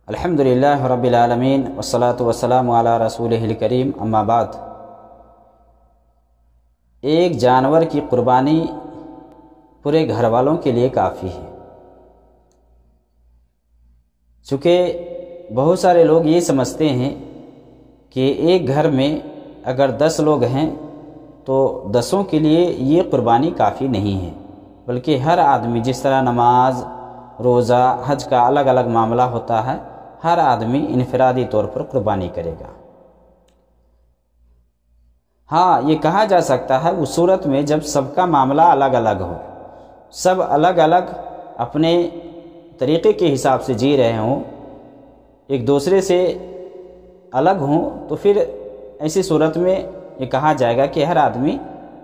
الحمدللہ رب العالمین والصلاة والسلام علی رسولہ الکریم، اما بعد۔ ایک جانور کی قربانی پورے گھر والوں کے لیے کافی ہے، چونکہ بہت سارے لوگ یہ سمجھتے ہیں کہ ایک گھر میں اگر 10 لوگ ہیں تو 10 کے لیے یہ قربانی کافی نہیں ہے، بلکہ ہر آدمی جس طرح نماز، روزہ، حج کا الگ الگ معاملہ ہوتا ہے، ہر آدمی انفرادی طور پر قربانی کرے گا۔ ہاں، یہ کہا جا سکتا ہے اس صورت میں جب سب کا معاملہ الگ الگ ہو، سب الگ الگ اپنے طریقے کے حساب سے جی رہے ہوں، ایک دوسرے سے الگ ہوں، تو پھر ایسی صورت میں یہ کہا جائے گا کہ ہر آدمی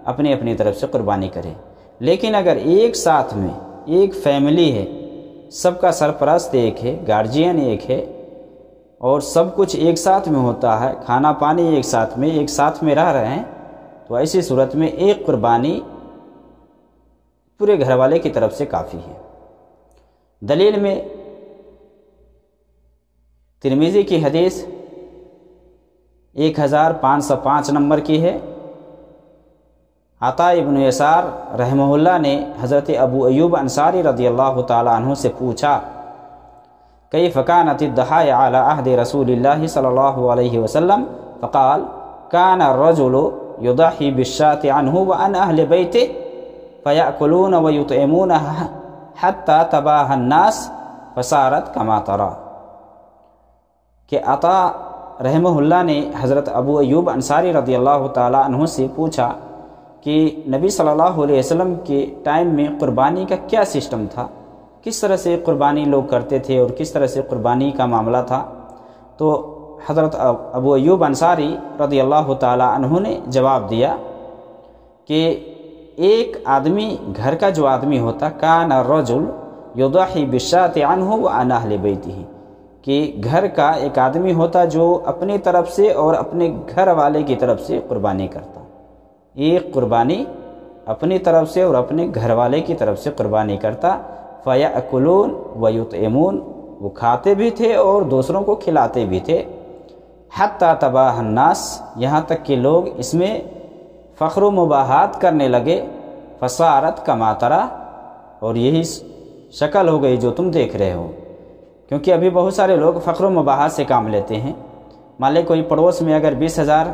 اپنی اپنی طرف سے قربانی کرے۔ لیکن اگر ایک ساتھ میں ایک فیملی ہے، سب کا سرپرست ایک ہے، گارجین ایک ہے، اور سب کچھ ایک ساتھ میں ہوتا ہے، کھانا پانی ایک ساتھ میں رہ رہے ہیں، تو ایسی صورت میں ایک قربانی پورے گھر والے کی طرف سے کافی ہے۔ دلیل میں ترمذی کی حدیث 1505 نمبر کی ہے۔ عطا ابن یسار رحمہ اللہ نے حضرت ابو ایوب انصاری رضی اللہ تعالی عنہ سے پوچھا، کیف کانت الضحایا علی عہد رسول اللہ صلی اللہ علیہ وسلم؟ فقال کان الرجل یضحی بالشاة عنہ وعن اہل بیتہ فیأکلون ویطعمون حتی تباہ الناس فصارت کما ترى۔ کہ عطا رحمہ اللہ نے حضرت ابو ایوب انصاری رضی اللہ تعالی عنہ سے پوچھا کہ نبی صلی اللہ علیہ وسلم کے ٹائم میں قربانی کا کیا سسٹم تھا، کس طرح سے قربانی لوگ کرتے تھے اور کس طرح سے قربانی کا معاملہ تھا؟ تو حضرت ابو ایوب انصاری رضی اللہ تعالی عنہ نے جواب دیا کہ ایک آدمی، گھر کا جو آدمی ہوتا، کان الرجل یضحی بالشاة عنہ وعن اہل بیتہ، کہ گھر کا ایک آدمی ہوتا جو اپنی طرف سے اور اپنے گھر والے کی طرف سے قربانی کرتا، ایک قربانی اپنی طرف سے اور اپنے گھر والے کی طرف سے قربانی کرتا۔ فَيَأْكُلُونَ وَيُطْعِمُونَ، وہ کھاتے بھی تھے اور دوسروں کو کھلاتے بھی تھے۔ حَتَّى تَبَاهَ النَّاسِ، یہاں تک کہ لوگ اس میں فخر و مباحات کرنے لگے۔ فَصَارَتْ كَمَا تَرَى، اور یہی شکل ہو گئی جو تم دیکھ رہے ہو۔ کیونکہ ابھی بہت سارے لوگ فخر و مباحات سے کام لیتے ہیں۔ مان لے کوئی پڑوس میں اگر 20,000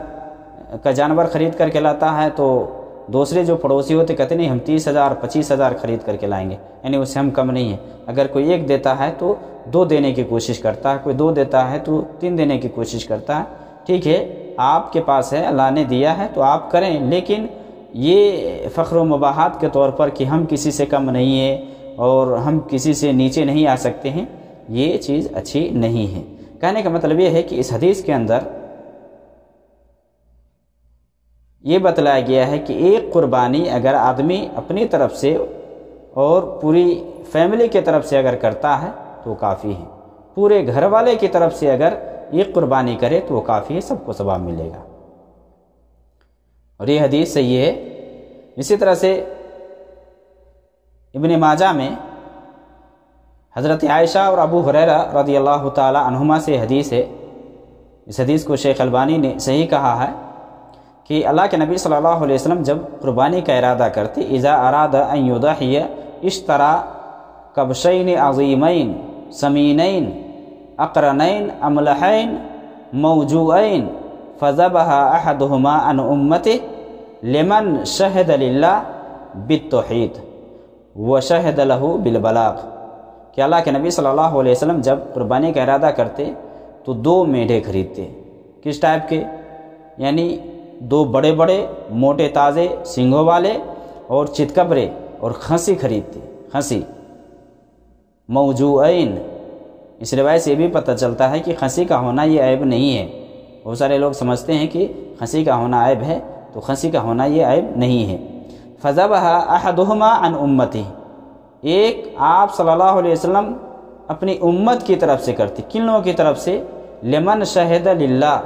کا جانور خرید کر کے لاتا ہے تو دوسرے جو پڑوسی ہوتے کہتے نہیں، ہم 30,000 25,000 خرید کر کے لائیں گے، یعنی اس سے ہم کم نہیں ہیں۔ اگر کوئی 1 دیتا ہے تو 2 دینے کی کوشش کرتا ہے، کوئی 2 دیتا ہے تو 3 دینے کی کوشش کرتا ہے۔ ٹھیک ہے، آپ کے پاس ہے، اللہ نے دیا ہے تو آپ کریں، لیکن یہ فخر و مباحات کے طور پر کہ ہم کسی سے کم نہیں ہیں اور ہم کسی سے نیچے نہیں آ سکتے ہیں، یہ چیز اچھی نہیں ہے۔ کہنے کا مطلب یہ ہے کہ اس حدیث کے اندر یہ بتلایا گیا ہے کہ ایک قربانی اگر آدمی اپنی طرف سے اور پوری فیملی کی طرف سے اگر کرتا ہے تو کافی ہے، پورے گھر والے کی طرف سے اگر ایک قربانی کرے تو وہ کافی ہے، سب کو ثواب ملے گا، اور یہ حدیث صحیح ہے۔ اسی طرح سے ابن ماجہ میں حضرت عائشہ اور ابو ہریرہ رضی اللہ تعالی عنہما سے حدیث ہے، اس حدیث کو شیخ البانی نے صحیح کہا ہے کہ اللہ کے نبی صلی اللہ علیہ وسلم جب قربانی کا ارادہ کرتے، اذا اراد ان یضحی اشترى کبشین عظیمین سمینین اقرنین املحین موجوعین فذبح احدہما عن امتہ لمن شہد للہ بالتوحید وشہد لہ بالبلاغ۔ کہ اللہ کے نبی صلی اللہ علیہ وسلم جب قربانی کا ارادہ کرتے تو 2 میڈے خریدتے، کس ٹائپ کے؟ یعنی 2 بڑے بڑے موٹے تازے سینگوں والے اور چتکبرے اور خنسی خریدتے، خنسی موجوعین۔ اس روایت سے یہ بھی پتہ چلتا ہے کہ خنسی کا ہونا یہ عیب نہیں ہے۔ بہت سارے لوگ سمجھتے ہیں کہ خنسی کا ہونا عیب ہے، تو خنسی کا ہونا یہ عیب نہیں ہے۔ فذبح احدہما عن امتہ، ایک آپ صلی اللہ علیہ وسلم اپنی امت کی طرف سے کرتے، کن لوگوں کی طرف سے؟ لمن شہد للہ،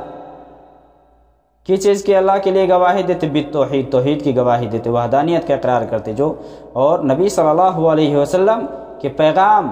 کس چیز کے؟ اللہ کے لیے گواہی دیتے، بالتوحید، توحید کی گواہی دیتے، وحدانیت کا اقرار کرتے جو، اور نبی صلی اللہ علیہ وسلم کے پیغام